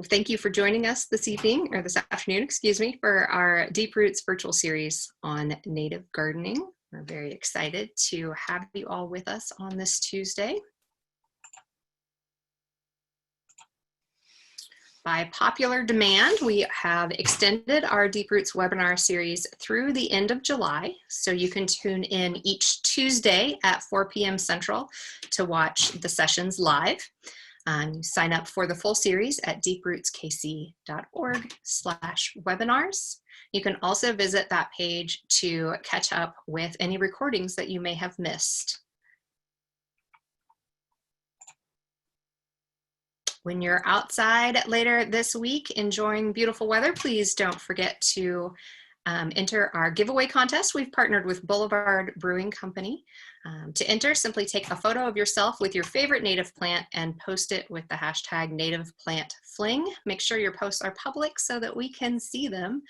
Thank you for joining us this evening, or this afternoon, excuse me, for our Deep Roots virtual series on native gardening. We're very excited to have you all with us on this Tuesday. By popular demand, we have extended our Deep Roots webinar series through the end of July. So you can tune in each Tuesday at 4 p.m. Central to watch the sessions live. You sign up for the full series at deeprootskc.org/webinars. You can also visit that page to catch up with any recordings that you may have missed. When you're outside later this week enjoying beautiful weather, please don't forget to enter our giveaway contest. We've partnered with Boulevard Brewing Company. To enter, simply take a photo of yourself with your favorite native plant and post it with the hashtag #NativePlantFling. Make sure your posts are public so that we can see them.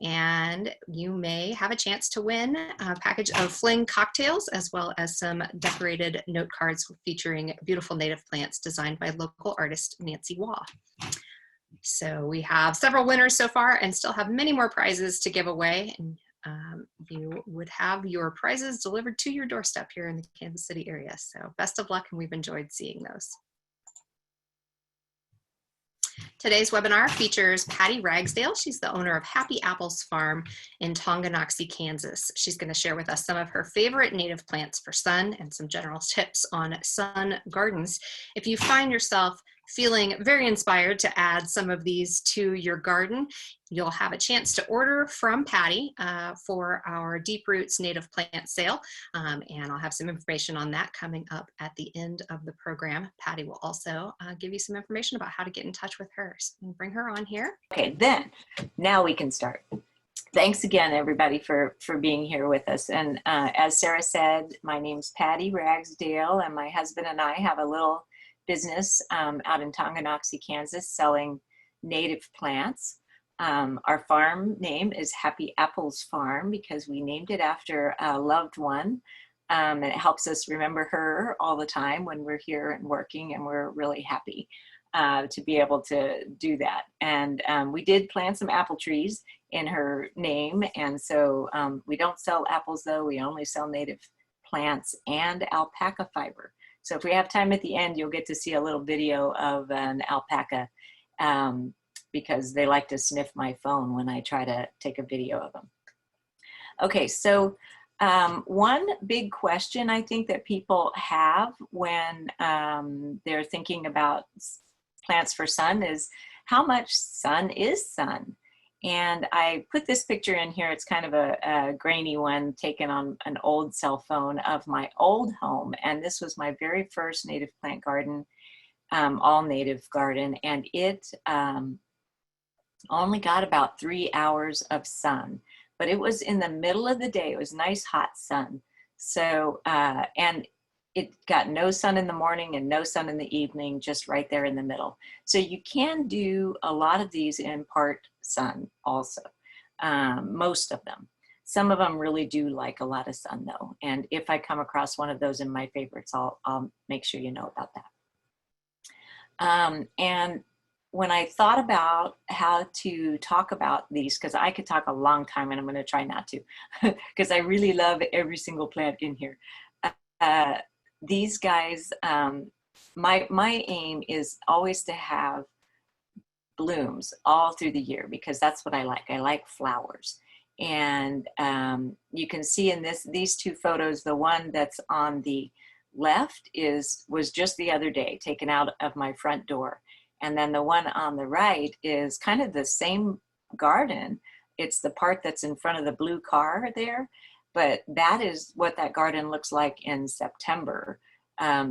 And you may have a chance to win a package of Fling cocktails, as well as some decorated note cards featuring beautiful native plants designed by local artist Nancy Waugh. So we have several winners so far and still have many more prizes to give away. And you would have your prizes delivered to your doorstep here in the Kansas City area. So best of luck, and we've enjoyed seeing those. Today's webinar features Patty Ragsdale. She's the owner of Happy Apples Farm in Tonganoxie, Kansas. She's going to share with us some of her favorite native plants for sun and some general tips on sun gardens. If you find yourself feeling very inspired to add some of these to your garden, you'll have a chance to order from Patty for our Deep Roots native plant sale. And I'll have some information on that coming up at the end of the program. Patty will also give you some information about how to get in touch with her. So bring her on here. Okay, then now we can start. Thanks again, everybody, for being here with us. And as Sarah said, my name's Patty Ragsdale, and my husband and I have a little business out in Tonganoxie, Kansas, selling native plants. Our farm name is Happy Apples Farm because we named it after a loved one, and it helps us remember her all the time when we're here and working, and we're really happy to be able to do that. And we did plant some apple trees in her name, and so we don't sell apples though, we only sell native plants and alpaca fiber. So if we have time at the end, you'll get to see a little video of an alpaca because they like to sniff my phone when I try to take a video of them. Okay, so one big question I think that people have when they're thinking about plants for sun is, how much sun is sun? And I put this picture in here. It's kind of a grainy one taken on an old cell phone of my old home. And this was my very first native plant garden, all native garden. And it only got about 3 hours of sun, but it was in the middle of the day. It was nice hot sun. So, and it got no sun in the morning and no sun in the evening, just right there in the middle. So you can do a lot of these in part sun also, most of them. Some of them really do like a lot of sun though. And if I come across one of those in my favorites, I'll make sure you know about that. And when I thought about how to talk about these, because I could talk a long time and I'm going to try not to, because I really love every single plant in here. These guys, my aim is always to have blooms all through the year because that's what I like. I like flowers. And you can see in these two photos, the one that's on the left was just the other day taken out of my front door. And then the one on the right is kind of the same garden. It's the part that's in front of the blue car there. But that is what that garden looks like in September.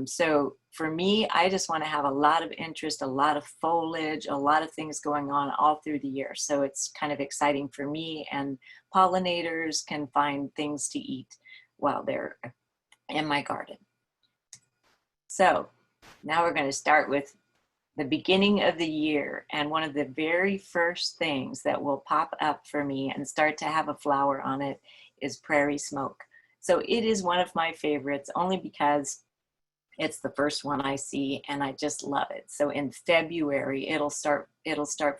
So for me, I just want to have a lot of interest, a lot of foliage, a lot of things going on all through the year. So it's kind of exciting for me, and pollinators can find things to eat while they're in my garden. So now we're going to start with the beginning of the year. And one of the very first things that will pop up for me and start to have a flower on it is prairie smoke. So it is one of my favorites only because It's the first one I see, and I just love it. So in February, it'll start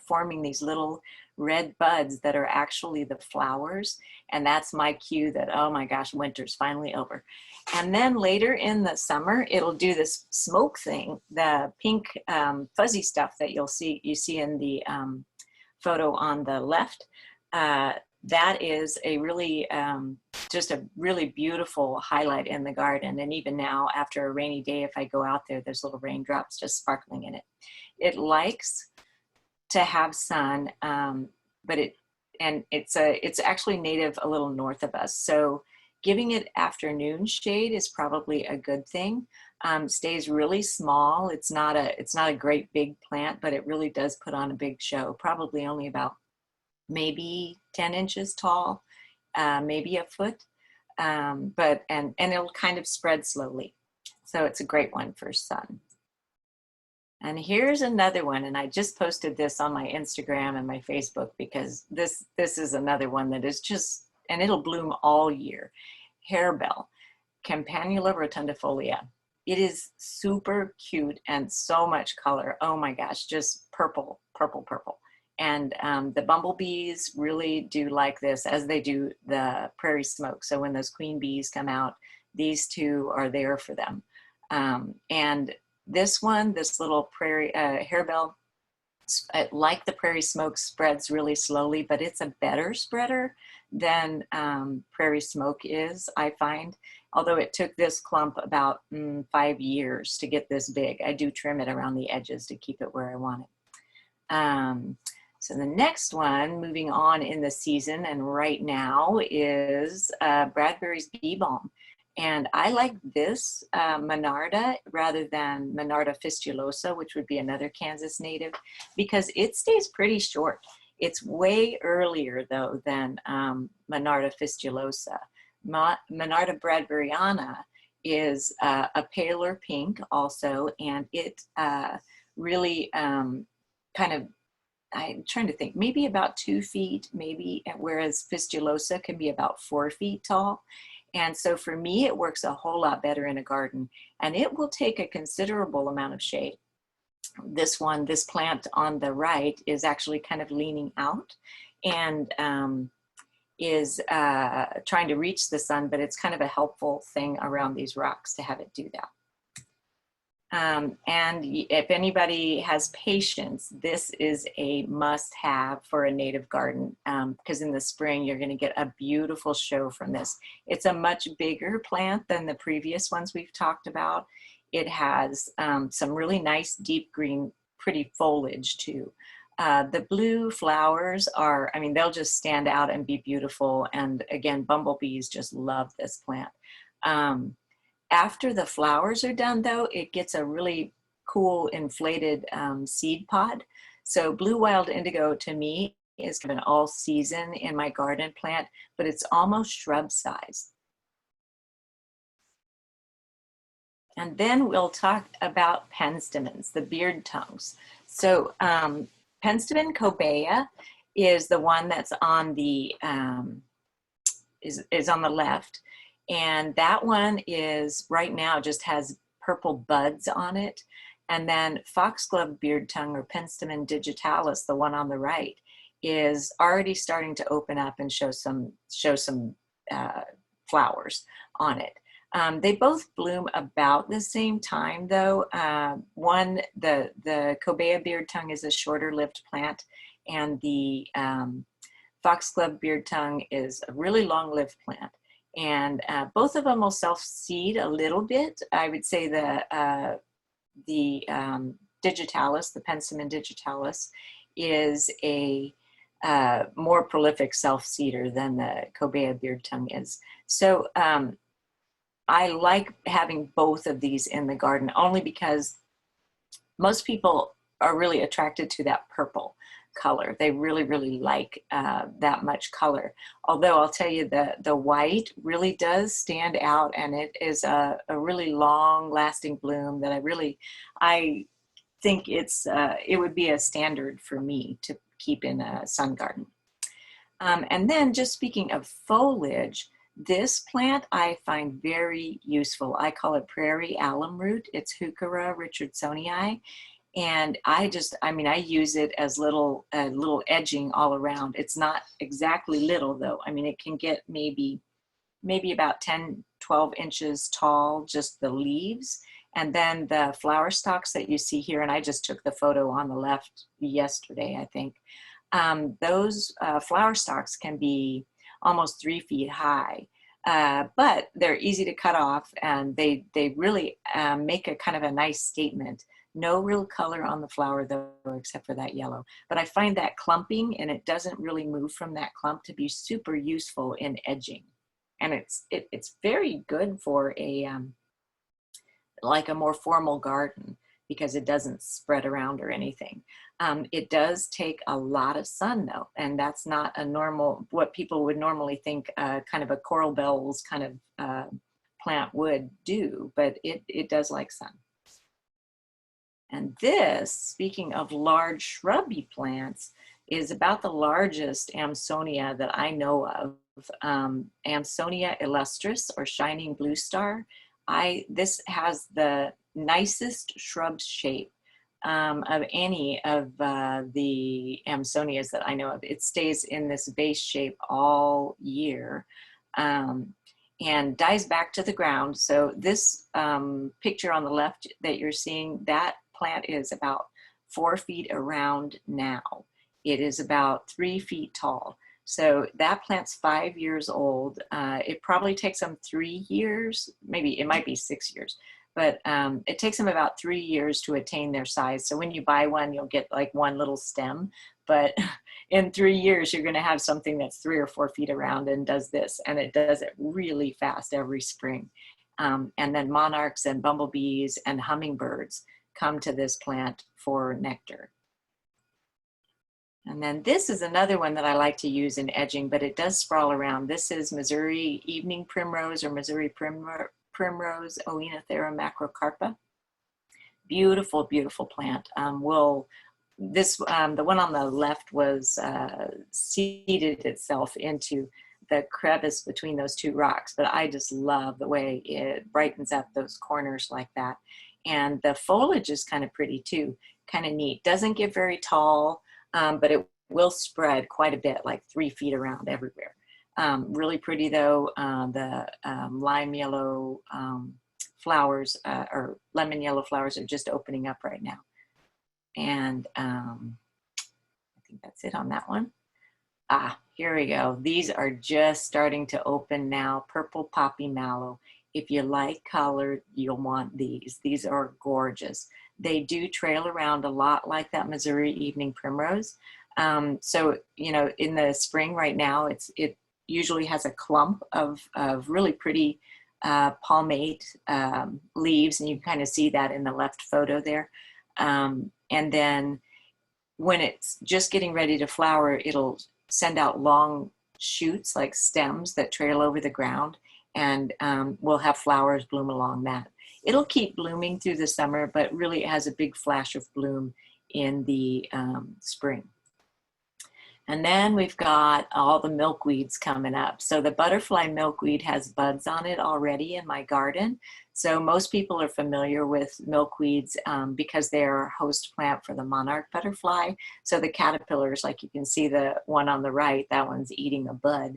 forming these little red buds that are actually the flowers. And that's my cue that, oh my gosh, winter's finally over. And then later in the summer, it'll do this smoke thing, the pink fuzzy stuff that you see in the photo on the left. That is a really, just a really beautiful highlight in the garden. And even now, after a rainy day, if I go out there, there's little raindrops just sparkling in it. It likes to have sun, but it's actually native a little north of us. So giving it afternoon shade is probably a good thing. Stays really small. It's not a great big plant, but it really does put on a big show. Probably only about maybe 10 inches tall, maybe a foot, and it'll kind of spread slowly. So it's a great one for sun. And here's another one, and I just posted this on my Instagram and my Facebook because this is another one that is just, and it'll bloom all year. Harebell, Campanula rotundifolia. It is super cute and so much color. Oh my gosh, just purple, purple, purple. And the bumblebees really do like this, as they do the prairie smoke. So when those queen bees come out, these two are there for them. And this one, this little prairie harebell, like the prairie smoke, spreads really slowly, but it's a better spreader than prairie smoke is, I find. Although it took this clump about 5 years to get this big. I do trim it around the edges to keep it where I want it. So the next one, moving on in the season and right now, is Bradberry's beebalm. And I like this Monarda rather than Monarda fistulosa, which would be another Kansas native, because it stays pretty short. It's way earlier, though, than Monarda fistulosa. Monarda bradberryana is a paler pink also, and it really kind of, I'm trying to think, maybe about 2 feet, maybe, whereas fistulosa can be about 4 feet tall. And so for me, it works a whole lot better in a garden, and it will take a considerable amount of shade. This plant on the right is actually kind of leaning out and is trying to reach the sun, but it's kind of a helpful thing around these rocks to have it do that. And if anybody has patience, this is a must-have for a native garden, because in the spring you're going to get a beautiful show from this. It's a much bigger plant than the previous ones we've talked about. It has some really nice deep green, pretty foliage too. The blue flowers are, I mean, they'll just stand out and be beautiful. And again, bumblebees just love this plant. After the flowers are done, though, it gets a really cool inflated seed pod. So blue wild indigo to me is kind of an all season in my garden plant, but it's almost shrub size. And then we'll talk about penstemons, the beardtongues. So penstemon cobea is the one that's on the is on the left. And that one is right now just has purple buds on it. And then foxglove beardtongue, or Penstemon digitalis, the one on the right, is already starting to open up and show some flowers on it. They both bloom about the same time, though. The cobea beardtongue is a shorter lived plant, and the foxglove beardtongue is a really long lived plant. And both of them will self-seed a little bit. I would say the digitalis, the Penstemon digitalis, is a more prolific self-seeder than the cobea beardtongue is. So I like having both of these in the garden only because most people are really attracted to that purple color. They really, really like that much color. Although I'll tell you, the white really does stand out, and it is a really long lasting bloom that I think it would be a standard for me to keep in a sun garden. And then just speaking of foliage, This plant I find very useful. I call it prairie alum root. It's Heuchera richardsonii. And I mean, I use it as little edging all around. It's not exactly little though. I mean, it can get maybe about 10, 12 inches tall, just the leaves. And then the flower stalks that you see here, and I just took the photo on the left yesterday, I think. Those flower stalks can be almost 3 feet high, but they're easy to cut off, and they really make a kind of a nice statement. No real color on the flower though, except for that yellow. But I find that clumping, and it doesn't really move from that clump, to be super useful in edging. And it's very good for a like a more formal garden, because it doesn't spread around or anything. It does take a lot of sun though, and that's not a normal, what people would normally think kind of a coral bells kind of plant would do, but it does like sun. And this, speaking of large shrubby plants, is about the largest Amsonia that I know of. Amsonia illustris, or shining blue star. This has the nicest shrub shape of any of the Amsonias that I know of. It stays in this vase shape all year and dies back to the ground. So this picture on the left that you're seeing, that plant is about 4 feet around now. It is about 3 feet tall. So that plant's 5 years old. It probably takes them 3 years, maybe it might be 6 years, but it takes them about 3 years to attain their size. So when you buy one, you'll get like one little stem, but in 3 years, you're gonna have something that's 3 or 4 feet around and does this, and it does it really fast every spring. And then monarchs and bumblebees and hummingbirds come to this plant for nectar. And then this is another one that I like to use in edging, but it does sprawl around. This is Missouri evening primrose, or Missouri primrose, Oenothera macrocarpa. Beautiful, beautiful plant. The one on the left was seeded itself into the crevice between those two rocks, but I just love the way it brightens up those corners like that. And the foliage is kind of pretty too, kind of neat. Doesn't get very tall, but it will spread quite a bit, like 3 feet around everywhere. Really pretty though. The lime yellow flowers, or lemon yellow flowers, are just opening up right now. And I think that's it on that one. Ah, here we go. These are just starting to open now. Purple poppy mallow. If you like color, you'll want these. These are gorgeous. They do trail around a lot like that Missouri evening primrose. So, you know, in the spring right now, it usually has a clump of really pretty palmate leaves, and you kind of see that in the left photo there. And then when it's just getting ready to flower, it'll send out long shoots, like stems that trail over the ground, and we'll have flowers bloom along that. It'll keep blooming through the summer, but really it has a big flash of bloom in the spring. And then we've got all the milkweeds coming up. So the butterfly milkweed has buds on it already in my garden. So most people are familiar with milkweeds because they're a host plant for the monarch butterfly. So the caterpillars, like you can see the one on the right, that one's eating a bud.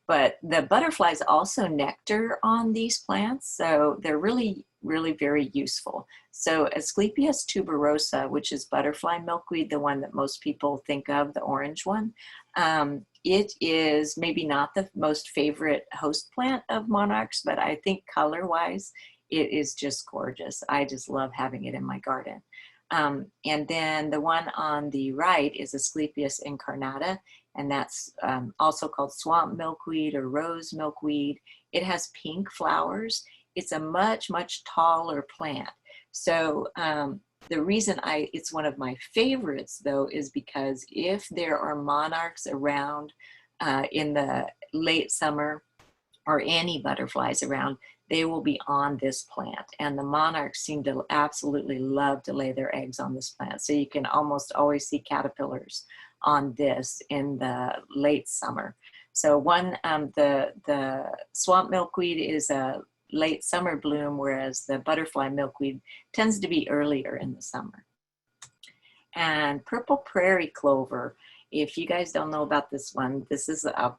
But the butterflies also nectar on these plants, so they're really, really very useful. So Asclepias tuberosa, which is butterfly milkweed, the one that most people think of, the orange one, it is maybe not the most favorite host plant of monarchs, but I think color-wise, it is just gorgeous. I just love having it in my garden. And then the one on the right is Asclepias incarnata, and that's also called swamp milkweed or rose milkweed. It has pink flowers. It's a much, much taller plant. So the reason it's one of my favorites though is because if there are monarchs around in the late summer, or any butterflies around, they will be on this plant. And the monarchs seem to absolutely love to lay their eggs on this plant. So you can almost always see caterpillars on this in the late summer. So one, the swamp milkweed is a late summer bloom, whereas the butterfly milkweed tends to be earlier in the summer. And purple prairie clover, if you guys don't know about this one, this is a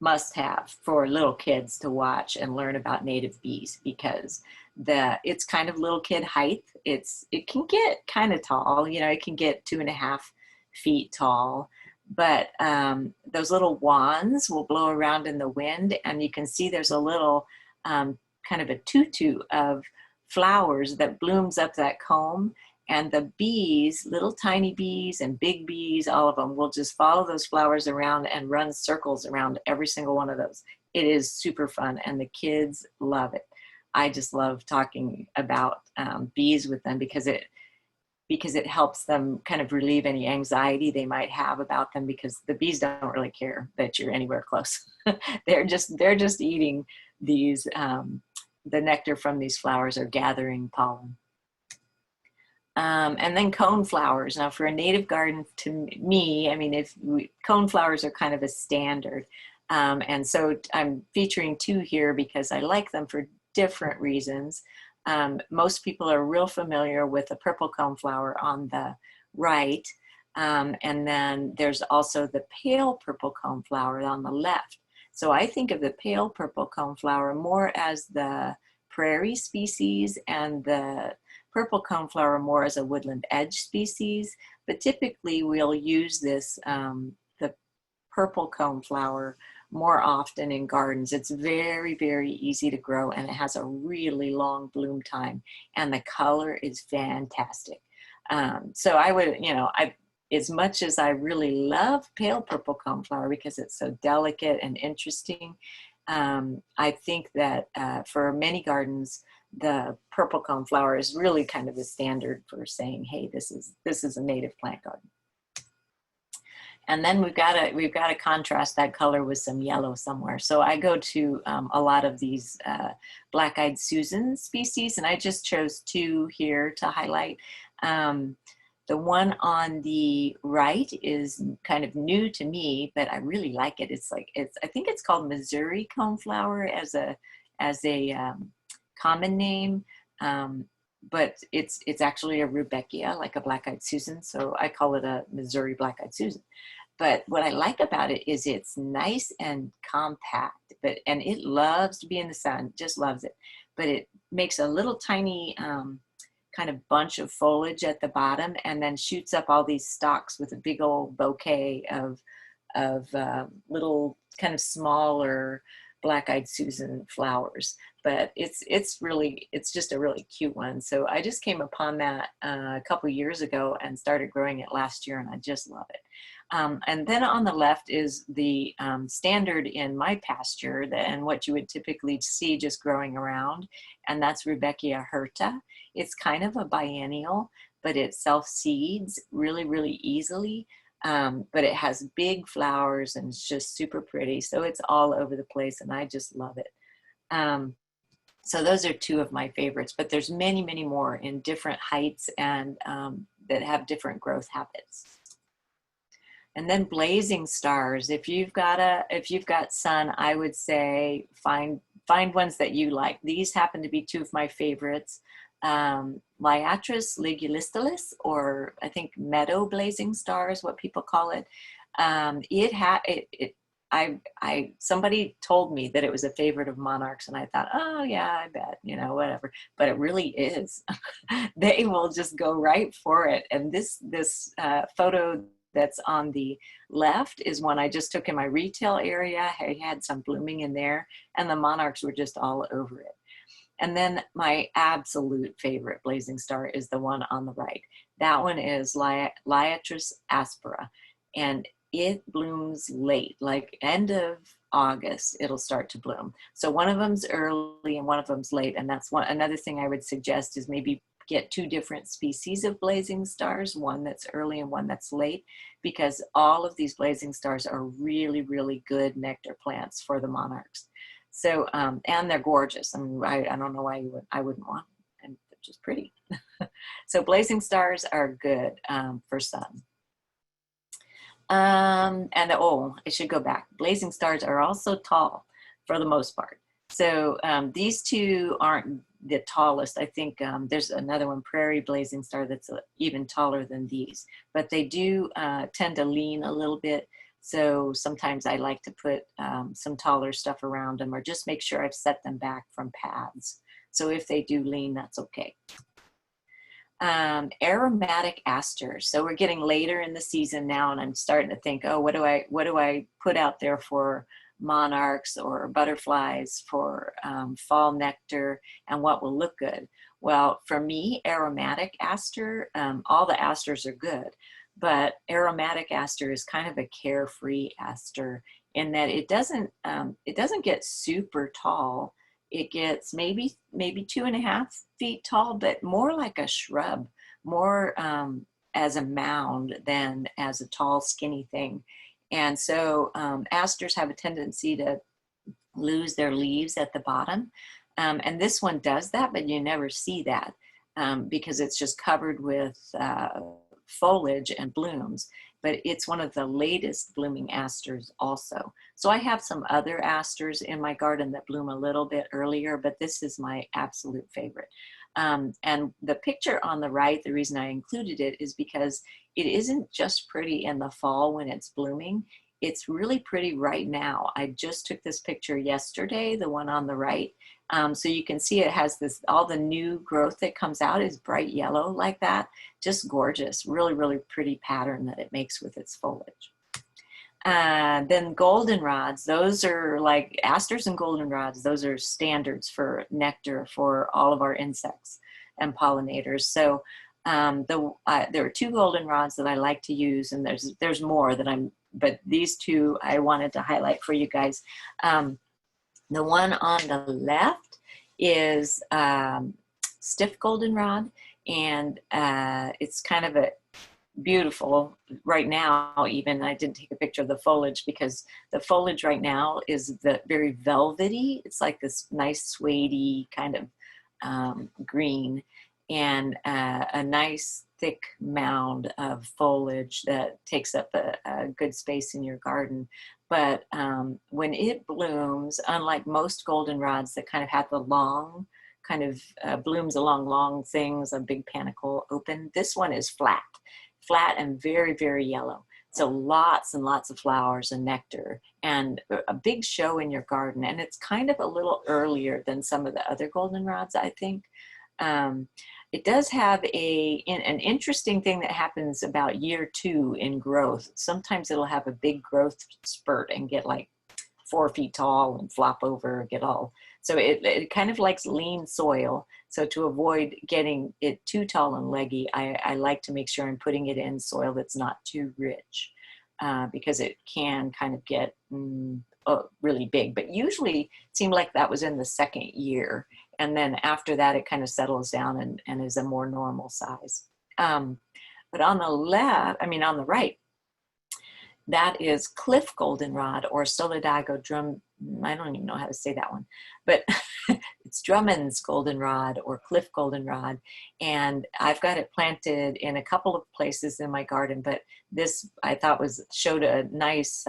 must-have for little kids to watch and learn about native bees, because it's kind of little kid height. It can get kind of tall, you know, it can get 2.5 feet tall, but those little wands will blow around in the wind, and you can see there's a little kind of a tutu of flowers that blooms up that comb. And the bees, little tiny bees and big bees, all of them will just follow those flowers around and run circles around every single one of those. It is super fun, and the kids love it. I just love talking about bees with them because it helps them kind of relieve any anxiety they might have about them, because the bees don't really care that you're anywhere close. they're just eating these, the nectar from these flowers, or gathering pollen. And then coneflowers. Now, for a native garden, to me, I mean, coneflowers are kind of a standard. And so I'm featuring 2 here because I like them for different reasons. Most people are real familiar with the purple coneflower on the right. And then there's also the pale purple coneflower on the left. So I think of the pale purple coneflower more as the prairie species, and the purple coneflower more as a woodland edge species. But typically we'll use this, the purple coneflower, more often in gardens. It's very, very easy to grow, and it has a really long bloom time, and the color is fantastic. So I would, you know, as much as I really love pale purple coneflower because it's so delicate and interesting, I think that for many gardens, the purple coneflower is really kind of the standard for saying, hey, this is a native plant garden. And then we've got to contrast that color with some yellow somewhere. So I go to a lot of these black-eyed Susan species, and I just chose 2 here to highlight. The one on the right is kind of new to me, but I really like it. I think it's called Missouri coneflower as a common name, but it's actually a Rudbeckia, like a black-eyed Susan. So I call it a Missouri black-eyed Susan. But what I like about it is it's nice and compact, and it loves to be in the sun, just loves it. But it makes a little tiny kind of bunch of foliage at the bottom, and then shoots up all these stalks with a big old bouquet of little kind of smaller black-eyed Susan flowers. But it's just a really cute one. So I just came upon that a couple years ago and started growing it last year, and I just love it. And then on the left is the standard in my pasture, and what you would typically see just growing around, and that's Rudbeckia hirta. It's kind of a biennial, but it self-seeds really, really easily. But it has big flowers, and it's just super pretty. So it's all over the place, and I just love it. So those are 2 of my favorites, but there's many, many more in different heights and that have different growth habits. And then blazing stars. If you've got sun, I would say find ones that you like. These happen to be 2 of my favorites. Liatris ligulistalis, or I think meadow blazing star is what people call it. Somebody told me that it was a favorite of monarchs, and I thought, oh yeah, I bet, you know, whatever. But it really is. They will just go right for it. And this photo that's on the left is one I just took in my retail area. I had some blooming in there, and the monarchs were just all over it. And then my absolute favorite blazing star is the one on the right. That one is Liatris aspera, and it blooms late, like end of August, it'll start to bloom. So one of them's early and one of them's late, and that's another thing I would suggest is maybe get 2 different species of blazing stars, one that's early and one that's late, because all of these blazing stars are really, really good nectar plants for the monarchs. So, and they're gorgeous. I mean, I don't know why I wouldn't want them, and they're just pretty. So blazing stars are good for sun. And oh, I should go back. Blazing stars are also tall for the most part. So these two aren't the tallest. I think there's another one, prairie blazing star, that's even taller than these. But they do tend to lean a little bit. So sometimes I like to put some taller stuff around them, or just make sure I've set them back from paths. So if they do lean, that's okay. Aromatic Aster. So we're getting later in the season now, and I'm starting to think, oh, what do I put out there for monarchs or butterflies for fall nectar, and what will look good? Well, for me, Aromatic Aster, all the asters are good, but Aromatic Aster is kind of a carefree aster in that it doesn't get super tall. It gets maybe 2.5 feet tall, but more like a shrub, more as a mound than as a tall, skinny thing. And so asters have a tendency to lose their leaves at the bottom. And this one does that, but you never see that because it's just covered with foliage and blooms. But it's one of the latest blooming asters also. So I have some other asters in my garden that bloom a little bit earlier, but this is my absolute favorite. And the picture on the right, the reason I included it is because it isn't just pretty in the fall when it's blooming. It's really pretty right now. I just took this picture yesterday, the one on the right. So you can see it has this, all the new growth that comes out is bright yellow like that. Just gorgeous, really, really pretty pattern that it makes with its foliage. Then goldenrods, those are like asters and goldenrods. Those are standards for nectar for all of our insects and pollinators. So there are 2 goldenrods that I like to use, and there's more that but these 2 I wanted to highlight for you guys. The one on the left is stiff goldenrod, and it's kind of a beautiful right now. Even I didn't take a picture of the foliage because the foliage right now is very velvety. It's like this nice suede kind of green, and a nice thick mound of foliage that takes up a good space in your garden. But when it blooms, unlike most goldenrods that kind of have the long kind of blooms along long things, a big panicle open, this one is flat and very, very yellow. So lots and lots of flowers and nectar and a big show in your garden. And it's kind of a little earlier than some of the other goldenrods, I think. It does have an interesting thing that happens about year 2 in growth. Sometimes it'll have a big growth spurt and get like 4 feet tall and flop over, get all. So it kind of likes lean soil. So to avoid getting it too tall and leggy, I like to make sure I'm putting it in soil that's not too rich because it can kind of get really big. But usually it seemed like that was in the 2nd year. And then after that, it kind of settles down and is a more normal size. But on the on the right, that is cliff goldenrod or Solidago drum. I don't even know how to say that one, but it's Drummond's goldenrod or cliff goldenrod. And I've got it planted in a couple of places in my garden, but this I thought showed a nice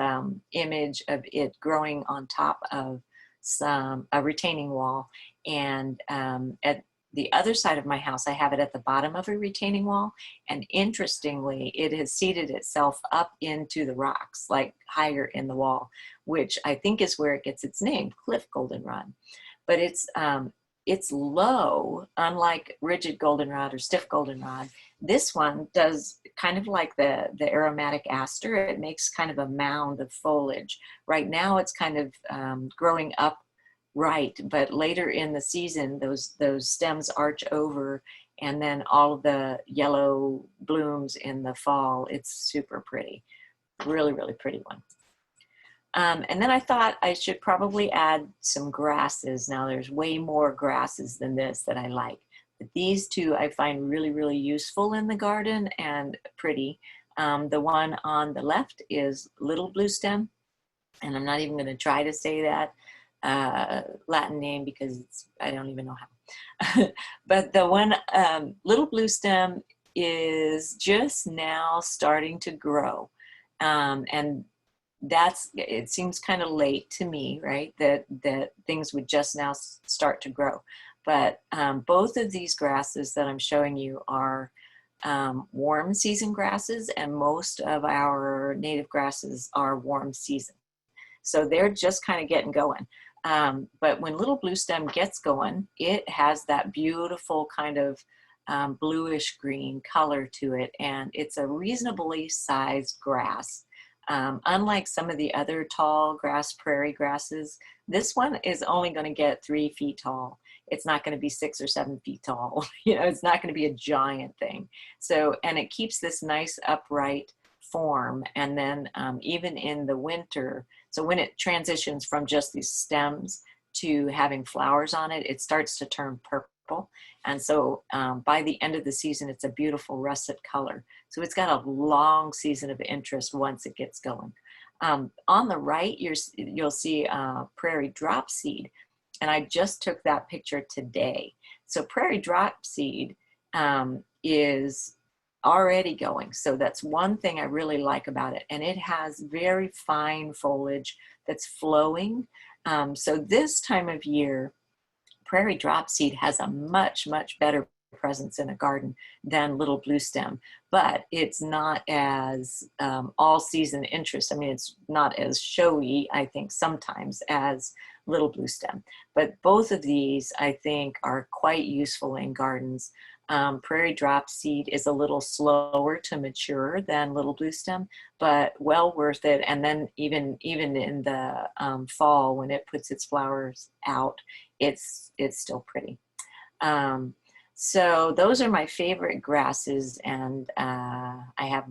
image of it growing on top of a retaining wall. And at the other side of my house, I have it at the bottom of a retaining wall. And interestingly, it has seeded itself up into the rocks, like higher in the wall, which I think is where it gets its name, cliff goldenrod. But it's low, unlike rigid goldenrod or stiff goldenrod. This one does kind of like the aromatic aster. It makes kind of a mound of foliage. Right now, it's kind of growing up right, but later in the season those stems arch over, and then all of the yellow blooms in the fall. It's super pretty, really, really pretty one. And then I thought I should probably add some grasses. Now there's way more grasses than this that I like, but these 2 I find really, really useful in the garden and pretty. The one on the left is little blue stem, and I'm not even going to try to say that Latin name because I don't even know how. But the one little blue stem is just now starting to grow. And it seems kind of late to me, right? That things would just now start to grow. But both of these grasses that I'm showing you are warm season grasses, and most of our native grasses are warm season. So they're just kind of getting going. But when little blue stem gets going, it has that beautiful kind of bluish green color to it, and it's a reasonably sized grass. Unlike some of the other tall grass prairie grasses, this one is only going to get 3 feet tall. It's not going to be 6 or 7 feet tall. You know, it's not going to be a giant thing. So, and it keeps this nice upright form. And then even in the winter, so when it transitions from just these stems to having flowers on it, it starts to turn purple. And so by the end of the season, it's a beautiful russet color. So it's got a long season of interest once it gets going. On the right, you'll see prairie dropseed. And I just took that picture today. So prairie dropseed is already going. So that's one thing I really like about it. And it has very fine foliage that's flowing. So this time of year, prairie dropseed has a much, much better presence in a garden than little blue stem, but it's not as all season interest. I mean, it's not as showy, I think, sometimes as little blue stem, but both of these I think are quite useful in gardens. Prairie dropseed is a little slower to mature than little blue stem, but well worth it. And then even in the fall, when it puts its flowers out, it's still pretty. So those are my favorite grasses, and I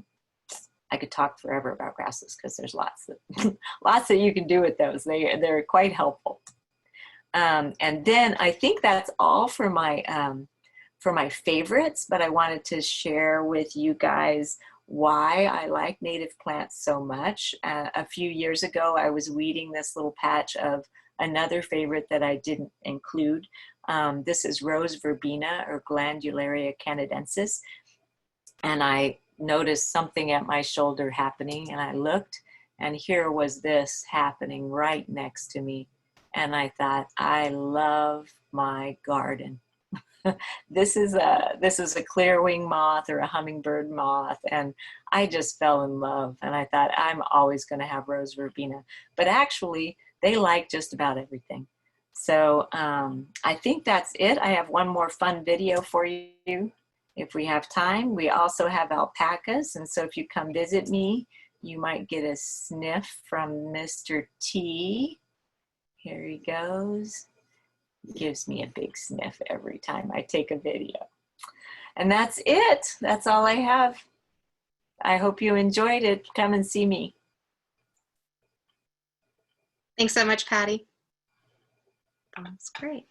could talk forever about grasses because there's lots that you can do with those. They're quite helpful. And then I think that's all for my favorites, but I wanted to share with you guys why I like native plants so much. A few years ago, I was weeding this little patch of another favorite that I didn't include. This is rose verbena, or Glandularia canadensis. And I noticed something at my shoulder happening, and I looked, and here was this happening right next to me. And I thought, I love my garden. This is a clear wing moth or a hummingbird moth, and I just fell in love, and I thought I'm always going to have rose verbena. But actually, they like just about everything. So I think that's it. I have one more fun video for you if we have time. We also have alpacas, and so if you come visit me, you might get a sniff from Mr. T. Here he goes. Gives me a big sniff every time I take a video. And that's it. That's all I have. I hope you enjoyed it. Come and see me. Thanks so much, Patty. That's great.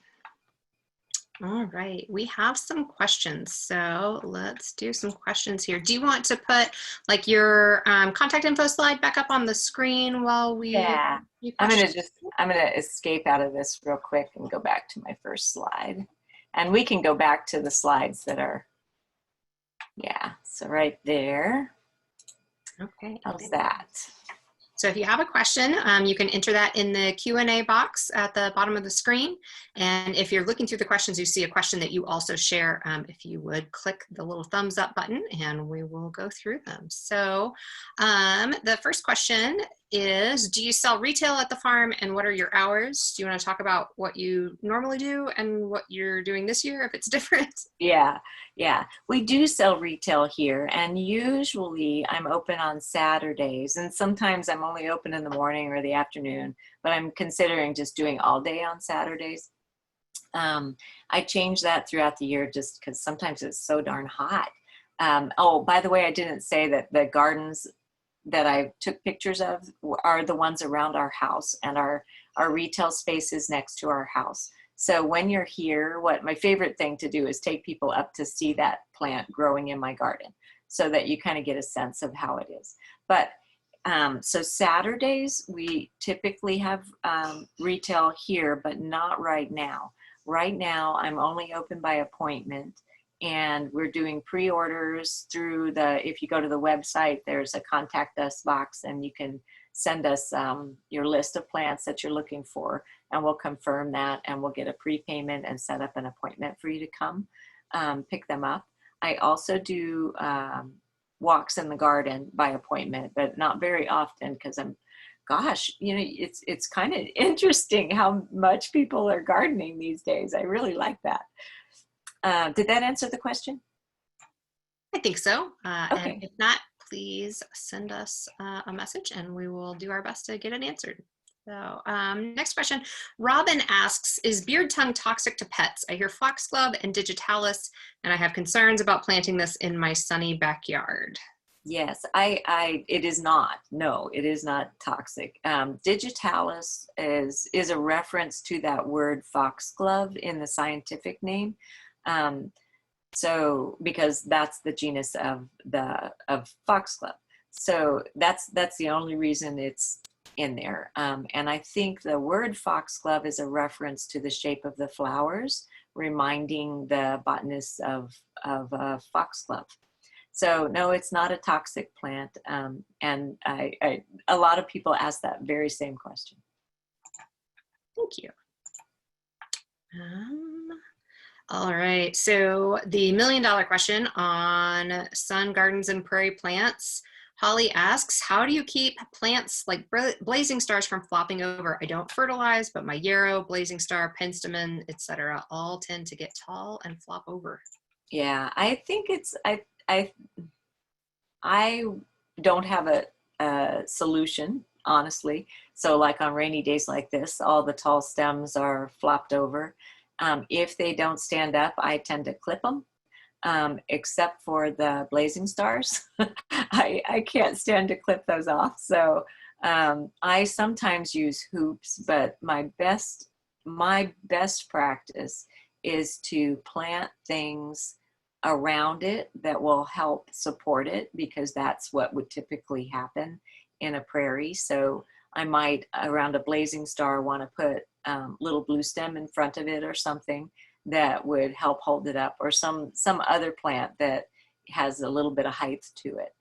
All right, we have some questions, so let's do some questions here. Do you want to put like your contact info slide back up on the screen while we? Yeah, I'm gonna escape out of this real quick and go back to my first slide, and we can go back to the slides that are, yeah. So right there. Okay. How's that? So if you have a question, you can enter that in the Q&A box at the bottom of the screen. And if you're looking through the questions, you see a question that you also share, if you would click the little thumbs up button and we will go through them. So the first question is, do you sell retail at the farm, and what are your hours? Do you want to talk about what you normally do and what you're doing this year, if it's different? Yeah, we do sell retail here, and usually I'm open on Saturdays, and sometimes I'm only open in the morning or the afternoon, but I'm considering just doing all day on Saturdays. I change that throughout the year just because sometimes it's so darn hot. Oh, by the way, I didn't say that the gardens that I took pictures of are the ones around our house, and our retail space is next to our house. So when you're here, what my favorite thing to do is take people up to see that plant growing in my garden so that you kind of get a sense of how it is. But so Saturdays, we typically have retail here, but not right now. Right now, I'm only open by appointment, And we're doing pre-orders through if you go to the website, there's a contact us box, and you can send us your list of plants that you're looking for, and we'll confirm that, and we'll get a prepayment and set up an appointment for you to come pick them up. I also do walks in the garden by appointment, but not very often, because gosh, it's kind of interesting how much people are gardening these days. I really like that. Did that answer the question? I think so. Okay. And if not, please send us a message and we will do our best to get it answered. So next question, Robin asks, is Beardtongue toxic to pets? I hear foxglove and digitalis, and I have concerns about planting this in my sunny backyard. Yes, it is not. No, it is not toxic. Digitalis is a reference to that word foxglove in the scientific name. So because that's the genus of foxglove. So that's the only reason it's in there. And I think the word foxglove is a reference to the shape of the flowers, reminding the botanists of foxglove. So no, it's not a toxic plant. And a lot of people ask that very same question. Thank you. All right, so the $1 million question on sun gardens and prairie plants. Holly asks, how do you keep plants like blazing stars from flopping over? I don't fertilize, but my yarrow, blazing star, penstemon, etc., all tend to get tall and flop over. Yeah, I think I don't have a solution, honestly. So like on rainy days like this, all the tall stems are flopped over. If they don't stand up, I tend to clip them, except for the blazing stars. I can't stand to clip those off. So I sometimes use hoops, but my best practice is to plant things around it that will help support it, because that's what would typically happen in a prairie. So I might, around a blazing star, want to put little blue stem in front of it or something that would help hold it up, or some other plant that has a little bit of height to it.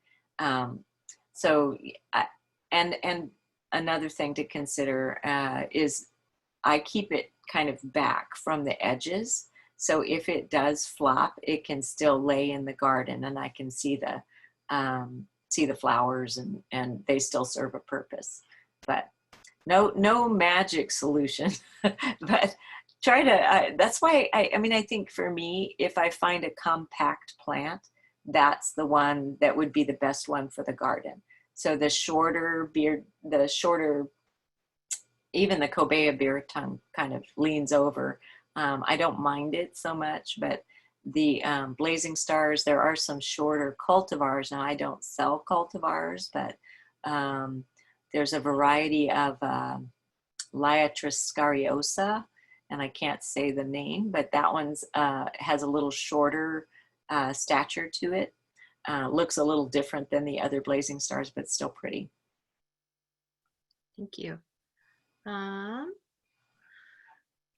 And another thing to consider is I keep it kind of back from the edges. So if it does flop, it can still lay in the garden, and I can see the flowers, and they still serve a purpose. But no magic solution. But try to. That's why I think for me, if I find a compact plant, that's the one that would be the best one for the garden. So the shorter, even the cobea beardtongue kind of leans over. I don't mind it so much, but the blazing stars, there are some shorter cultivars. Now I don't sell cultivars, but there's a variety of Liatris scariosa, and I can't say the name, but that one's has a little shorter stature to it. Looks a little different than the other blazing stars, but still pretty. Thank you.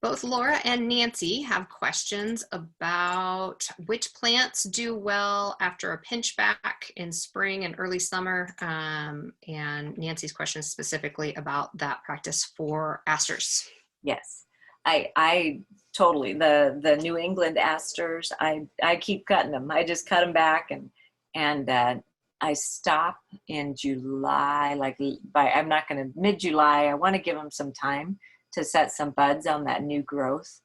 Both Laura and Nancy have questions about which plants do well after a pinchback in spring and early summer. And Nancy's question is specifically about that practice for asters. Yes, I totally, the New England asters, I keep cutting them. I just cut them back, and I stop in July, I'm not going to, mid-July. I want to give them some time to set some buds on that new growth.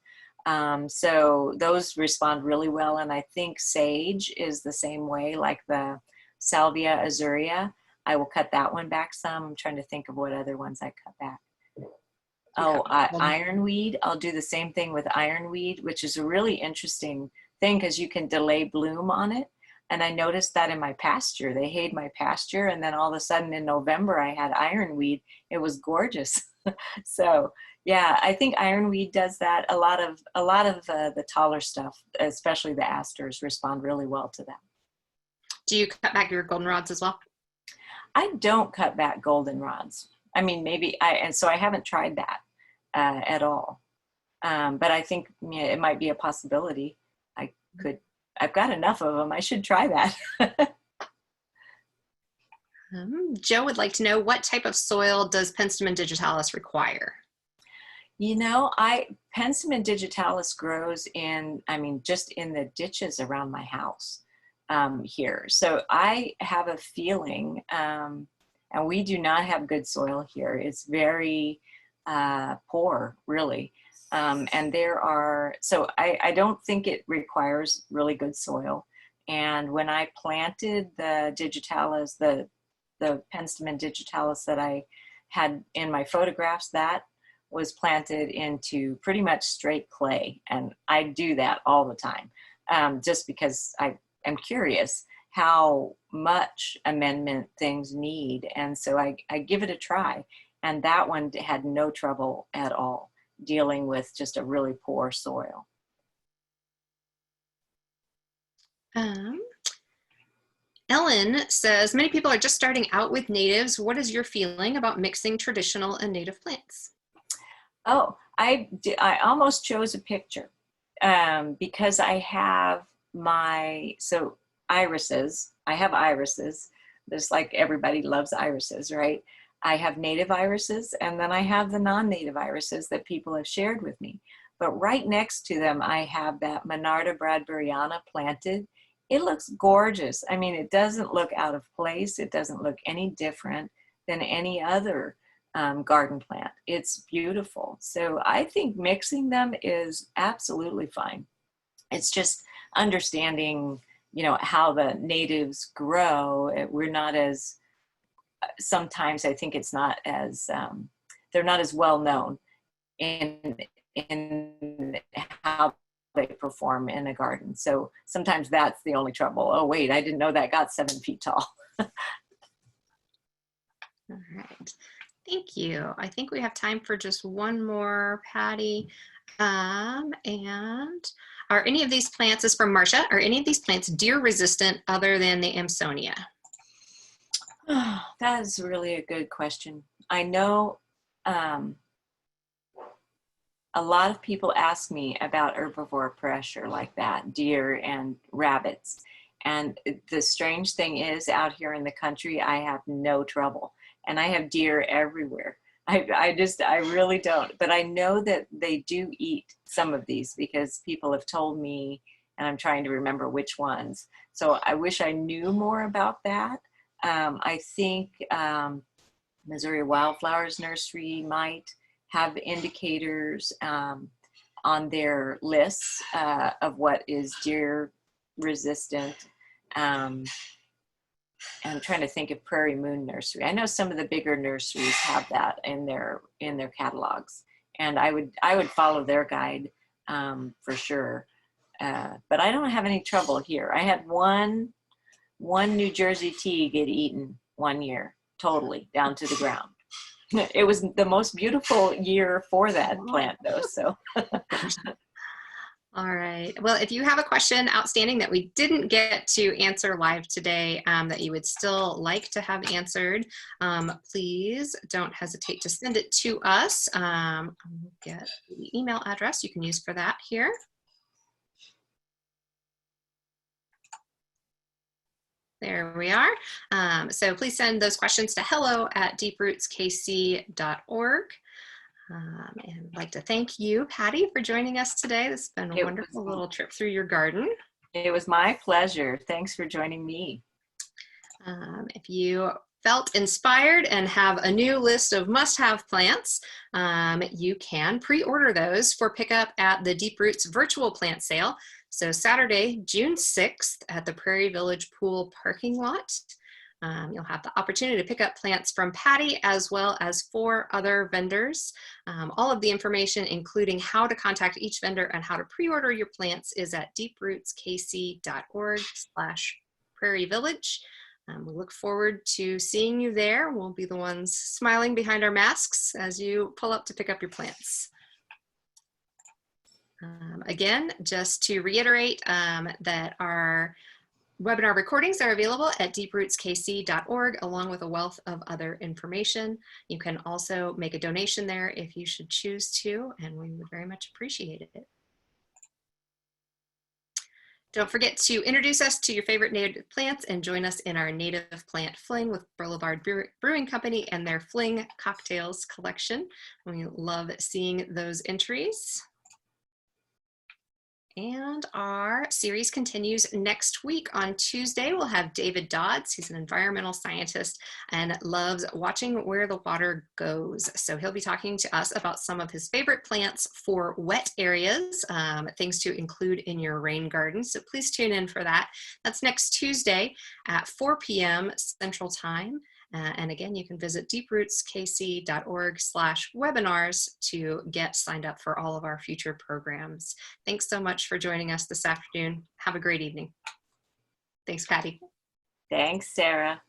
So those respond really well. And I think sage is the same way, like the Salvia azurea. I will cut that one back some. I'm trying to think of what other ones I cut back. Ironweed. I'll do the same thing with ironweed, which is a really interesting thing because you can delay bloom on it. And I noticed that in my pasture. They hayed my pasture, and then all of a sudden in November I had ironweed. It was gorgeous. So yeah, I think ironweed does that. A lot of the taller stuff, especially the asters, respond really well to that. Do you cut back your goldenrods as well? I don't cut back goldenrods. I mean, maybe so I haven't tried that at all. But I think it might be a possibility. I I've got enough of them. I should try that. Joe would like to know, what type of soil does Penstemon digitalis require? You know, Penstemon digitalis grows in, I mean, just in the ditches around my house here. So I have a feeling, and we do not have good soil here. It's very poor, really. And there are, so I don't think it requires really good soil. And when I planted the digitalis, the Penstemon digitalis that I had in my photographs, that was planted into pretty much straight clay. And I do that all the time, just because I am curious how much amendment things need. And so I give it a try. And that one had no trouble at all dealing with just a really poor soil. Ellen says, many people are just starting out with natives. What is your feeling about mixing traditional and native plants? Oh, I almost chose a picture because I have irises. I have irises. Just like everybody loves irises, right? I have native irises, and then I have the non-native irises that people have shared with me. But right next to them, I have that Monarda bradberryana planted. It looks gorgeous. I mean, it doesn't look out of place. It doesn't look any different than any other garden plant. It's beautiful. So I think mixing them is absolutely fine. It's just understanding, you know, how the natives grow. We're not as, sometimes I think it's not as, they're not as well known in how they perform in a garden. So sometimes that's the only trouble. Oh, wait, I didn't know that got 7 feet tall. All right. Thank you. I think we have time for just one more, Patty. And are any of these plants, this is from Marcia, are any of these plants deer resistant other than the Amsonia? Oh, that is really a good question. I know a lot of people ask me about herbivore pressure like that, deer and rabbits. And the strange thing is, out here in the country, I have no trouble. And I have deer everywhere. I really don't. But I know that they do eat some of these because people have told me, and I'm trying to remember which ones. So I wish I knew more about that. I think Missouri Wildflowers Nursery might have indicators on their lists of what is deer resistant. I'm trying to think of Prairie Moon Nursery. I know some of the bigger nurseries have that in their catalogs, and I would follow their guide for sure. But I don't have any trouble here. I had one New Jersey tea get eaten one year, totally down to the ground. It was the most beautiful year for that plant, though. So. All right. Well, if you have a question outstanding that we didn't get to answer live today that you would still like to have answered, please don't hesitate to send it to us. I'll get the email address you can use for that here. There we are. So please send those questions to hello@deeprootskc.org. And I'd like to thank you, Patty, for joining us today. This has been a wonderful little trip through your garden. It was my pleasure. Thanks for joining me. If you felt inspired and have a new list of must-have plants, you can pre-order those for pickup at the Deep Roots virtual plant sale. So Saturday, June 6th at the Prairie Village Pool parking lot. You'll have the opportunity to pick up plants from Patty as well as 4 other vendors. All of the information, including how to contact each vendor and how to pre-order your plants, is at deeprootskc.org/Prairie Village. We look forward to seeing you there. We'll be the ones smiling behind our masks as you pull up to pick up your plants. Again, just to reiterate that our webinar recordings are available at deeprootskc.org along with a wealth of other information. You can also make a donation there if you should choose to, and we would very much appreciate it. Don't forget to introduce us to your favorite native plants and join us in our native plant fling with Boulevard Brewing Company and their Fling Cocktails collection. We love seeing those entries. And our series continues next week. On Tuesday, we'll have David Dodds. He's an environmental scientist and loves watching where the water goes. So he'll be talking to us about some of his favorite plants for wet areas, things to include in your rain garden. So please tune in for that. That's next Tuesday at 4 p.m. Central Time. And again, you can visit deeprootskc.org/webinars to get signed up for all of our future programs. Thanks so much for joining us this afternoon. Have a great evening. Thanks, Patty. Thanks, Sarah.